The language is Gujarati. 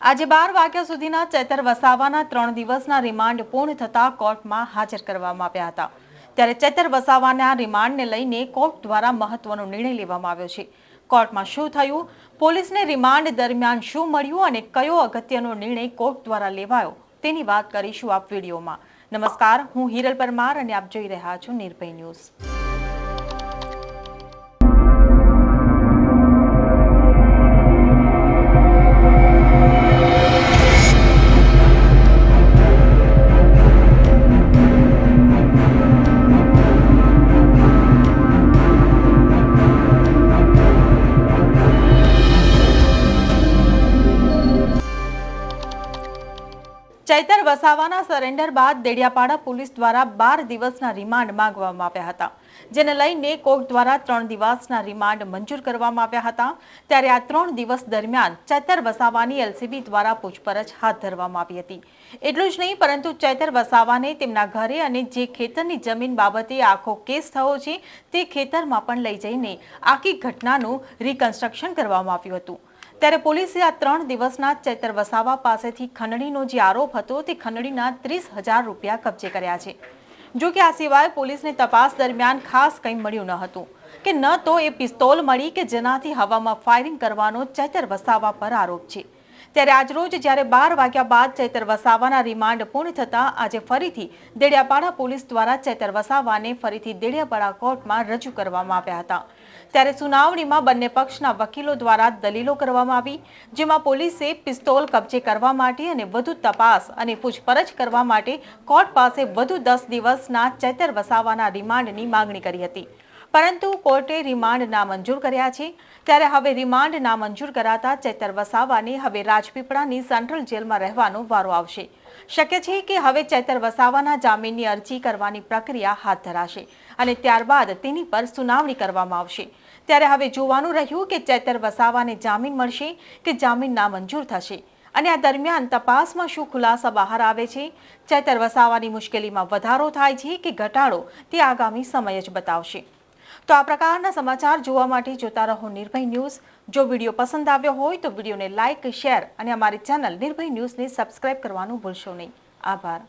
આજે 12 વાગ્યા સુધીના ચેતર વસાવાના 3 દિવસના રિમાન્ડ પૂર્ણ થતા કોર્ટમાં હાજર કરવામાં આવ્યા હતા। ત્યારે ચેતર વસાવાના રિમાન્ડને લઈને કોર્ટ દ્વારા મહત્વનો નિર્ણય લેવામાં આવ્યો છે। કોર્ટમાં શું થયું, પોલીસને રિમાન્ડ દરમિયાન શું મળ્યું અને કયો અગત્યનો નિર્ણય કોર્ટ દ્વારા લેવાયો તેની વાત કરીશું આ વિડીયોમાં। નમસ્કાર, હું હિરલ પરમાર અને આપ જોઈ રહ્યા છો નિર્ભય ન્યૂઝ। ચૈતર વસાવાના સરેન્ડર બાદ દેડિયાપાડા પોલીસ દ્વારા 12 દિવસના રિમાન્ડ માંગવામાં આવ્યા હતા, જેને લઈને કોર્ટ દ્વારા 3 દિવસના રિમાન્ડ મંજૂર કરવામાં આવ્યા હતા। ત્યારે આ 3 દિવસ દરમિયાન ચૈતર વસાવાની એલસીબી દ્વારા પૂછપરછ હાથ ધરવામાં આવી હતી। એટલું જ નહીં, પરંતુ ચૈતર વસાવાને તેમના ઘરે અને જે ખેતરની જમીન બાબતે આખો કેસ થયો છે તે ખેતરમાં પણ લઈ જઈને આખી ઘટનાનું રિકન્સ્ટ્રક્શન કરવામાં આવ્યું હતું। ત્યારે પોલીસે આ 3 દિવસના ચૈતર વસાવા પાસેથી ખંડણીનો જે આરોપ હતો તે ખંડણીના 30,000 રૂપિયા કબજે કર્યા છે। જો કે આ સિવાય પોલીસને તપાસ દરમિયાન ખાસ કંઈ મળ્યું ન હતું કે ન તો એ પિસ્તોલ મળી કે જેનાથી હવામાં ફાયરિંગ કરવાનો ચૈતર વસાવા પર આરોપ છે। ત્યારે આજરોજ જ્યારે 12 વાગ્યા બાદ ચૈતર વસાવાના રિમાન્ડ પૂર્ણ થતાં આજે ફરીથી દેડિયાપાડા પોલીસ દ્વારા ચૈતર વસાવાને ફરીથી દેડિયાપાડા કોર્ટમાં રજૂ કરવામાં આવ્યા હતા। ત્યારે સુનાવણીમાં બંને પક્ષના વકીલો દ્વારા દલીલો કરવામાં આવી, જેમાં પોલીસે પિસ્તોલ કબજે કરવા માટે અને વધુ તપાસ અને પૂછપરછ કરવા માટે કોર્ટ પાસે વધુ 10 દિવસના ચૈતર વસાવાના રિમાન્ડની માંગણી કરી હતી, પરંતુ કોર્ટે રિમાન્ડ નામંજૂર કર્યા છે। ત્યારે હવે રિમાન્ડ નામંજૂર કરાતા ચૈતર વસાવાને હવે રાજપીપળાની સેન્ટ્રલ જેલમાં રહેવાનો વારો આવશે। શક્ય છે કે હવે ચૈતર વસાવાના જામીનની અરજી કરવાની પ્રક્રિયા હાથ ધરાશે અને ત્યારબાદ તેની પર સુનાવણી કરવામાં આવશે। ત્યારે હવે જોવાનું રહ્યું કે ચૈતર વસાવાને જામીન મળશે કે જામીન નામંજૂર થશે અને આ દરમિયાન તપાસમાં શું ખુલાસા બહાર આવે છે, ચૈતર વસાવાની મુશ્કેલીમાં વધારો થાય છે કે ઘટાડો, તે આગામી સમય જ બતાવશે। તો આ પ્રકારના સમાચાર જોવા માટે જોતા રહો નિર્ભય ન્યૂઝ। જો વિડીયો પસંદ આવ્યો હોય તો વિડીયોને લાઇક, શેર અને અમારી ચેનલ નિર્ભય ન્યૂઝને સબસ્ક્રાઇબ કરવાનું ભૂલશો નહીં। આભાર।